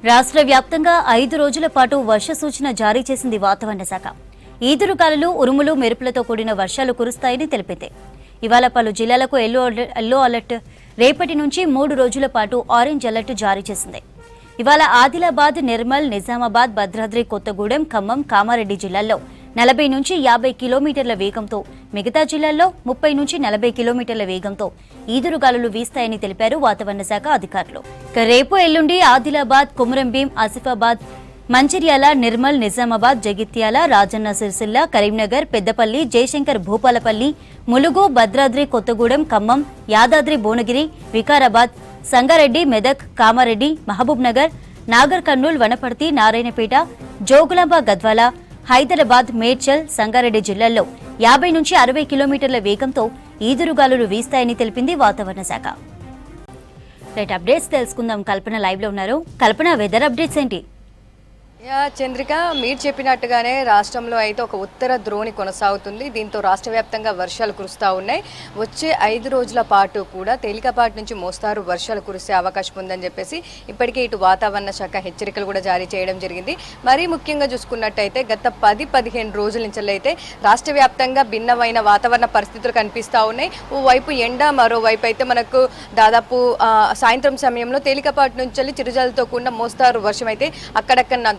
రాష్ట్ర వ్యాప్తంగా 5 రోజుల పాటు వర్ష సూచన జారీ చేసింది వాతావరణ శాఖ. ఈదురుగాలులు, ఉరుములు, మెరుపులతో కూడిన వర్షాలు కురుస్తాయని తెలిపింది. ఇవాళ పలు జిల్లాలకు ఎల్లో అలర్ట్, రేపటి నుంచి 3 రోజుల పాటు ఆరెంజ్ అలర్ట్ జారీ చేసింది. ఇవాళ ఆదిలాబాద్, నిర్మల్, నిజామాబాద్, భద్రాద్రి కొత్తగూడెం, ఖమ్మం, కామారెడ్డి జిల్లాల్లో 40 నుంచి 50 కిలోమీటర్ల వేగంతో, మిగతా జిల్లాల్లో 30 నుంచి 40 కిలోమీటర్ల వేగంతో ఈదురుగాలులు వీస్తాయని తెలిపారు వాతావరణ శాఖ అధికారులు. రేపు ఎల్లుండి ఆదిలాబాద్, కొమురంభీం, ఆసిఫాబాద్, మంచిర్యాల, నిర్మల్, నిజామాబాద్, జగిత్యాల, రాజన్న సిరిసిల్ల, కరీంనగర్, పెద్దపల్లి, జయశంకర్ భూపాలపల్లి, ములుగు, భద్రాద్రి కొత్తగూడెం, ఖమ్మం, యాదాద్రి భువనగిరి, వికారాబాద్, సంగారెడ్డి, మెదక్, కామారెడ్డి, మహబూబ్ నగర్, నాగర్ కర్నూల్, వనపర్తి, నారాయణపేట, జోగులాంబ, గద్వాల, హైదరాబాద్, మేడ్చల్, సంగారెడ్డి జిల్లాల్లో 50 నుంచి 60 కిలోమీటర్ల వేగంతో ఈదురుగాలులు వీస్తాయని తెలిపింది వాతావరణ శాఖ. రైట్, అప్డేట్స్ తెలుసుకుందాం. కల్పన లైవ్ లో ఉన్నారు. కల్పన, వెదర్ అప్డేట్స్ ఏంటి? చంద్రిక, మీరు చెప్పినట్టుగానే రాష్ట్రంలో అయితే ఒక ఉత్తర ద్రోణి కొనసాగుతుంది. దీంతో రాష్ట్ర వ్యాప్తంగా వర్షాలు కురుస్తూ ఉన్నాయి. వచ్చే 5 రోజుల పాటు కూడా తేలికపాటి నుంచి మోస్తారు వర్షాలు కురిసే అవకాశం ఉందని చెప్పేసి ఇప్పటికే ఇటు వాతావరణ శాఖ హెచ్చరికలు కూడా జారీ చేయడం జరిగింది. మరీ ముఖ్యంగా చూసుకున్నట్టయితే గత 10-15 రోజుల నుంచి అయితే రాష్ట్ర వ్యాప్తంగా భిన్నమైన వాతావరణ పరిస్థితులు కనిపిస్తూ ఉన్నాయి. ఓవైపు ఎండ, మరోవైపు అయితే మనకు దాదాపు సాయంత్రం సమయంలో తేలికపాటి నుంచి చిరుజలతో కూడిన మోస్తారు వర్షం అయితే అక్కడక్కడ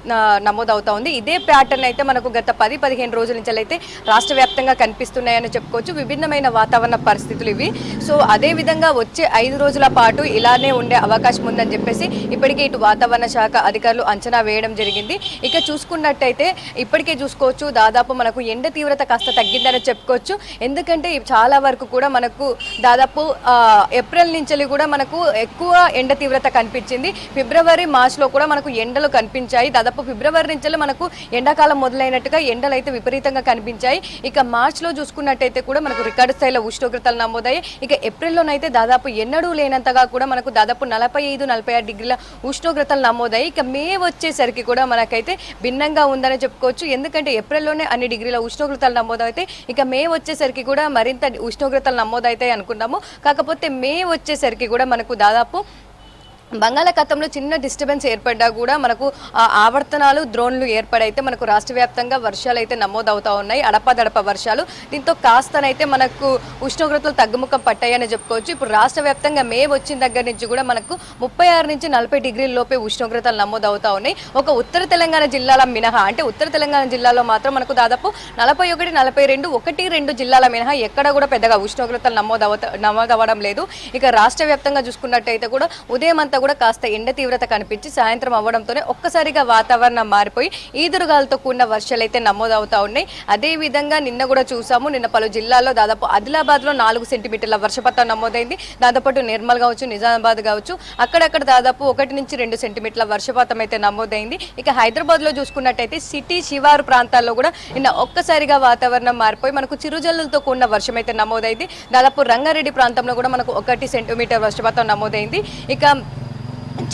నమోదవుతా ఉంది. ఇదే ప్యాటర్న్ అయితే మనకు గత 10-15 రోజుల నుంచి అయితే రాష్ట్ర వ్యాప్తంగా కనిపిస్తున్నాయని చెప్పుకోవచ్చు. విభిన్నమైన వాతావరణ పరిస్థితులు ఇవి. సో అదే విధంగా వచ్చే 5 రోజుల పాటు ఇలానే ఉండే అవకాశం ఉందని చెప్పేసి ఇప్పటికే ఇటు వాతావరణ శాఖ అధికారులు అంచనా వేయడం జరిగింది. ఇక చూసుకున్నట్టయితే ఇప్పటికే చూసుకోవచ్చు, దాదాపు మనకు ఎండ తీవ్రత కాస్త తగ్గిందని చెప్పుకోవచ్చు. ఎందుకంటే చాలా వరకు కూడా మనకు దాదాపు ఏప్రిల్ నుంచి కూడా మనకు ఎక్కువ ఎండ తీవ్రత కనిపించింది. ఫిబ్రవరి, మార్చ్లో కూడా మనకు ఎండలు కనిపించాయి. దాదాపు ఫిబ్రవరి నుంచి మనకు ఎండాకాలం మొదలైనట్టుగా ఎండలు అయితే విపరీతంగా కనిపించాయి. ఇక మార్చ్లో చూసుకున్నట్టయితే కూడా మనకు రికార్డు స్థాయిలో ఉష్ణోగ్రతలు నమోదయ్యాయి. ఇక ఏప్రిల్లోనైతే దాదాపు ఎన్నడూ లేనంతగా కూడా మనకు దాదాపు 45-46 డిగ్రీల ఉష్ణోగ్రతలు నమోదయ్యాయి. ఇక మే వచ్చేసరికి కూడా మనకైతే భిన్నంగా ఉందని చెప్పుకోవచ్చు. ఎందుకంటే ఏప్రిల్లోనే అన్ని డిగ్రీల ఉష్ణోగ్రతలు నమోదవుతాయి. ఇక మే వచ్చేసరికి కూడా మరింత ఉష్ణోగ్రతలు నమోదవుతాయి అనుకున్నాము. కాకపోతే మే వచ్చేసరికి కూడా మనకు దాదాపు బంగాళాఖాతంలో చిన్న డిస్టర్బెన్స్ ఏర్పడ్డా కూడా మనకు ఆవర్తనాలు, ద్రోణులు ఏర్పడైతే మనకు రాష్ట్ర వ్యాప్తంగా వర్షాలు అయితే నమోదవుతూ ఉన్నాయి. అడపదడప వర్షాలు. దీంతో కాస్తనైతే మనకు ఉష్ణోగ్రతలు తగ్గుముఖం పట్టాయని చెప్పుకోవచ్చు. ఇప్పుడు రాష్ట్ర వ్యాప్తంగా మే వచ్చిన దగ్గర నుంచి కూడా మనకు 36 నుంచి 40 డిగ్రీల లోపే ఉష్ణోగ్రతలు నమోదవుతూ ఉన్నాయి. ఒక ఉత్తర తెలంగాణ జిల్లాల మినహా, అంటే ఉత్తర తెలంగాణ జిల్లాలో మాత్రం మనకు దాదాపు 41, 42, 1-2 జిల్లాల మినహా ఎక్కడ కూడా పెద్దగా ఉష్ణోగ్రతలు నమోదవడం లేదు. ఇక రాష్ట్ర వ్యాప్తంగా చూసుకున్నట్టయితే కూడా ఉదయం అంతా కూడా కాస్త ఎండ తీవ్రత కనిపించి సాయంత్రం అవ్వడంతోనే ఒక్కసారిగా వాతావరణం మారిపోయి ఈదురుగాలతో కూడిన వర్షాలు అయితే నమోదవుతా ఉన్నాయి. అదే విధంగా నిన్న కూడా చూసాము. నిన్న పలు జిల్లాల్లో దాదాపు ఆదిలాబాద్లో 4 సెంటీమీటర్ల వర్షపాతం నమోదైంది. దాంతోపాటు నిర్మల్ కావచ్చు, నిజామాబాద్ కావచ్చు, అక్కడక్కడ దాదాపు 1 నుంచి 2 సెంటీమీటర్ల వర్షపాతం అయితే నమోదైంది. ఇక హైదరాబాద్లో చూసుకున్నట్టయితే సిటీ శివారు ప్రాంతాల్లో కూడా నిన్న ఒక్కసారిగా వాతావరణం మారిపోయి మనకు చిరుజల్లులతో కూడిన వర్షం అయితే నమోదైంది. దాదాపు రంగారెడ్డి ప్రాంతంలో కూడా మనకు 1 సెంటీమీటర్ వర్షపాతం నమోదైంది. ఇక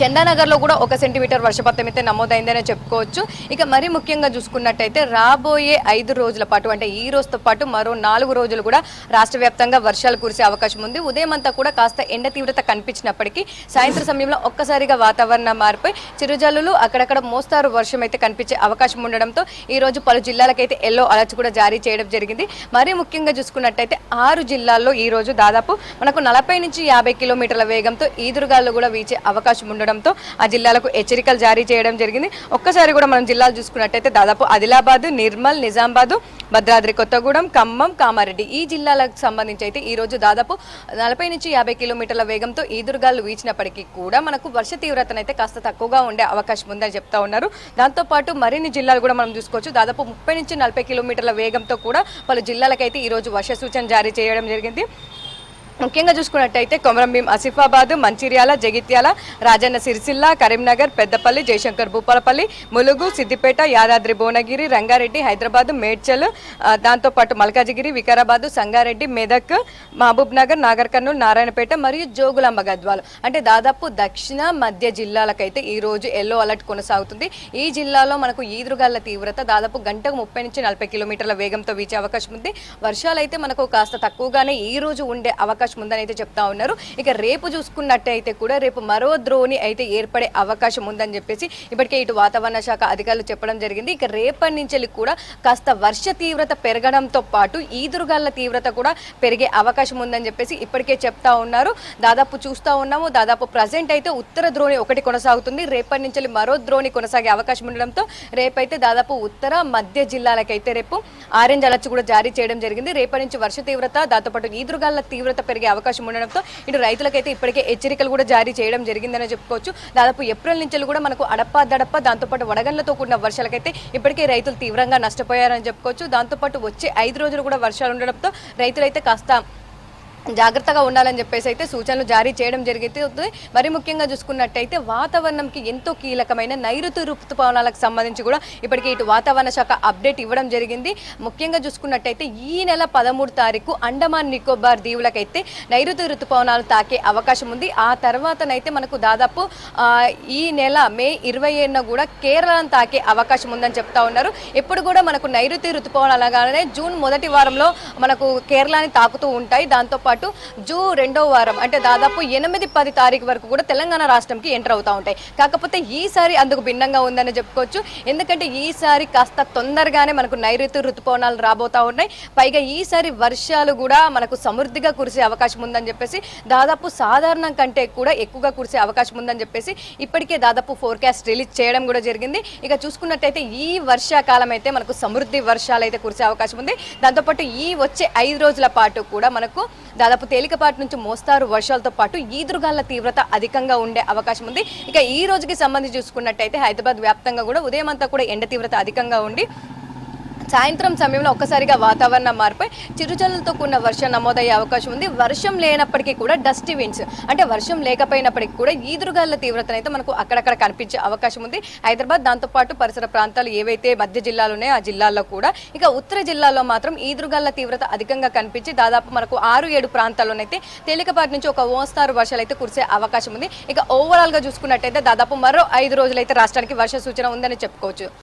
చందానగర్లో కూడా 1 సెంటీమీటర్ వర్షపాతం అయితే నమోదైందని చెప్పుకోవచ్చు. ఇక మరీ ముఖ్యంగా చూసుకున్నట్టయితే రాబోయే 5 రోజుల పాటు, అంటే ఈ రోజుతో పాటు మరో 4 రోజులు కూడా రాష్ట్ర వ్యాప్తంగా వర్షాలు కురిసే అవకాశం ఉంది. ఉదయం అంతా కూడా కాస్త ఎండ తీవ్రత కనిపించినప్పటికీ సాయంత్రం సమయంలో ఒక్కసారిగా వాతావరణం మారిపోయి చిరుజల్లులు, అక్కడక్కడ మోస్తారు వర్షం అయితే కనిపించే అవకాశం ఉండడంతో ఈ రోజు పలు జిల్లాలకైతే ఎల్లో అలర్ట్ కూడా జారీ చేయడం జరిగింది. మరీ ముఖ్యంగా చూసుకున్నట్టయితే 6 జిల్లాల్లో ఈ రోజు దాదాపు మనకు 40 నుంచి 50 కిలోమీటర్ల వేగంతో ఈదురుగాలు కూడా వీచే అవకాశం ఉండడంతో ఆ జిల్లాలకు హెచ్చరికలు జారీ చేయడం జరిగింది. ఒక్కసారి కూడా మనం జిల్లాలు చూసుకున్నట్టయితే దాదాపు ఆదిలాబాద్, నిర్మల్, నిజామాబాద్, భద్రాద్రి కొత్తగూడెం, ఖమ్మం, కామారెడ్డి ఈ జిల్లాలకు సంబంధించి అయితే ఈ రోజు దాదాపు 40 నుంచి 50 కిలోమీటర్ల వేగంతో ఈదురుగాలు వీచినప్పటికీ కూడా మనకు వర్ష తీవ్రతనైతే కాస్త తక్కువగా ఉండే అవకాశం ఉందని చెప్తా ఉన్నారు. దాంతోపాటు మరిన్ని జిల్లాలు కూడా మనం చూసుకోవచ్చు. దాదాపు 30 నుంచి 40 కిలోమీటర్ల వేగంతో కూడా పలు జిల్లాలకైతే ఈ రోజు వర్ష సూచన జారీ చేయడం జరిగింది. ముఖ్యంగా చూసుకున్నట్టయితే కొమరంభీం, ఆసిఫాబాద్, మంచిర్యాల, జగిత్యాల, రాజన్న సిరిసిల్ల, కరీంనగర్, పెద్దపల్లి, జయశంకర్ భూపాలపల్లి, ములుగు, సిద్దిపేట, యాదాద్రి భువనగిరి, రంగారెడ్డి, హైదరాబాద్, మేడ్చల్, దాంతోపాటు మల్కాజిగిరి, వికారాబాద్, సంగారెడ్డి, మెదక్, మహబూబ్ నగర్, నాగర్ కర్నూల్, నారాయణపేట మరియు జోగులాంబ గద్వాల, అంటే దాదాపు దక్షిణ మధ్య జిల్లాలకైతే ఈ రోజు ఎల్లో అలర్ట్ కొనసాగుతుంది. ఈ జిల్లాలో మనకు ఈదురుగాల తీవ్రత దాదాపు గంటకు 30 నుంచి 40 కిలోమీటర్ల వేగంతో వీచే అవకాశం ఉంది. వర్షాలు అయితే మనకు కాస్త తక్కువగానే ఈ రోజు ఉండే అవకాశం అవకాశం ఉందని అయితే చెప్తా ఉన్నారు. ఇక రేపు చూసుకున్నట్టయితే కూడా రేపు మరో ద్రోణి అయితే ఏర్పడే అవకాశం ఉందని చెప్పేసి ఇప్పటికే ఇటు వాతావరణ శాఖ అధికారులు చెప్పడం జరిగింది. ఇక రేపటి నుంచి కూడా కాస్త వర్ష తీవ్రత పెరగడంతో పాటు ఈదురుగాల తీవ్రత కూడా పెరిగే అవకాశం ఉందని చెప్పేసి ఇప్పటికే చెప్తా ఉన్నారు. దాదాపు చూస్తూ ఉన్నాము, దాదాపు ప్రజెంట్ అయితే ఉత్తర ద్రోణి ఒకటి కొనసాగుతుంది. రేపటి నుంచి మరో ద్రోణి కొనసాగే అవకాశం ఉండడంతో రేపైతే దాదాపు ఉత్తర మధ్య జిల్లాలకైతే రేపు ఆరెంజ్ అలర్ట్స్ కూడా జారీ చేయడం జరిగింది. రేపటి నుంచి వర్ష తీవ్రత దాంతోపాటు ఈదురుగాల తీవ్రత పెరిగే అవకాశం ఉండడంతో ఇటు రైతులకైతే ఇప్పటికే హెచ్చరికలు కూడా జారీ చేయడం జరిగిందని చెప్పుకోవచ్చు. దాదాపు ఏప్రిల్ నుంచి కూడా మనకు అడప్ప దడప్ప దాంతోపాటు వడగళ్లతో కూడిన వర్షాలకైతే ఇప్పటికే రైతులు తీవ్రంగా నష్టపోయారని చెప్పుకోవచ్చు. దాంతోపాటు వచ్చే 5 రోజులు కూడా వర్షాలు ఉండడంతో రైతులైతే కాస్త జాగ్రత్తగా ఉండాలని చెప్పేసి అయితే సూచనలు జారీ చేయడం జరిగింది. మరి ముఖ్యంగా చూసుకున్నట్టయితే వాతావరణంకి ఎంతో కీలకమైన నైరుతి ఋతుపవనాలకు సంబంధించి కూడా ఇప్పటికే ఇటు వాతావరణ శాఖ అప్డేట్ ఇవ్వడం జరిగింది. ముఖ్యంగా చూసుకున్నట్టయితే ఈ నెల 13 తారీఖు అండమాన్ నికోబార్ దీవులకైతే నైరుతి ఋతుపవనాలు తాకే అవకాశం ఉంది. ఆ తర్వాతనైతే మనకు దాదాపు ఈ నెల మే 27న కూడా కేరళను తాకే అవకాశం ఉందని చెప్తా ఉన్నారు. ఎప్పుడు కూడా మనకు నైరుతి ఋతుపవనాలు అనగానే జూన్ మొదటి వారంలో మనకు కేరళని తాకుతూ ఉంటాయి. దాంతోపాటు జూన్ 2వ వారం అంటే దాదాపు 8-10 తారీఖు వరకు కూడా తెలంగాణ రాష్ట్రంకి ఎంటర్ అవుతూ ఉంటాయి. కాకపోతే ఈసారి అందుకు భిన్నంగా ఉందని చెప్పుకోవచ్చు. ఎందుకంటే ఈసారి కాస్త తొందరగానే మనకు నైరుతి ఋతుపవనాలు రాబోతా ఉన్నాయి. పైగా ఈసారి వర్షాలు కూడా మనకు సమృద్ధిగా కురిసే అవకాశం ఉందని చెప్పేసి దాదాపు సాధారణం కంటే కూడా ఎక్కువగా కురిసే అవకాశం ఉందని చెప్పేసి ఇప్పటికే దాదాపు ఫోర్కాస్ట్ రిలీజ్ చేయడం కూడా జరిగింది. ఇక చూసుకున్నట్టయితే ఈ వర్షాకాలం అయితే మనకు సమృద్ధి వర్షాలు అయితే కురిసే అవకాశం ఉంది. దాంతోపాటు ఈ వచ్చే 5 రోజుల పాటు కూడా మనకు దాదాపు తేలికపాటి నుంచి మోస్తారు వర్షాలతో పాటు ఈదురుగాల తీవ్రత అధికంగా ఉండే అవకాశం ఉంది. ఇక ఈ రోజుకి సంబంధించి చూసుకున్నట్టయితే హైదరాబాద్ వ్యాప్తంగా కూడా ఉదయం అంతా కూడా ఎండ తీవ్రత అధికంగా ఉండి సాయంత్రం సమయంలో ఒక్కసారిగా వాతావరణం మారిపోయి చిరుజల్లులతో కూడిన వర్షం నమోదయ్యే అవకాశం ఉంది. వర్షం లేనప్పటికీ కూడా డస్టీ విండ్స్ అంటే వర్షం లేకపోయినప్పటికీ కూడా ఈదురుగాల తీవ్రతను అయితే మనకు అక్కడక్కడ కనిపించే అవకాశం ఉంది. హైదరాబాద్ దాంతోపాటు పరిసర ప్రాంతాలు ఏవైతే మధ్య జిల్లాలు ఉన్నాయో ఆ జిల్లాల్లో కూడా, ఇక ఉత్తర జిల్లాలో మాత్రం ఈదురుగాల తీవ్రత అధికంగా కనిపించి దాదాపు మనకు 6-7 ప్రాంతాల్లోనైతే తేలికపాటి నుంచి ఒక మోస్తారు వర్షాలు అయితే కురిసే అవకాశం ఉంది. ఇక ఓవరాల్గా చూసుకున్నట్టయితే దాదాపు మరో 5 రోజులైతే రాష్ట్రానికి వర్ష సూచన ఉందని చెప్పుకోవచ్చు.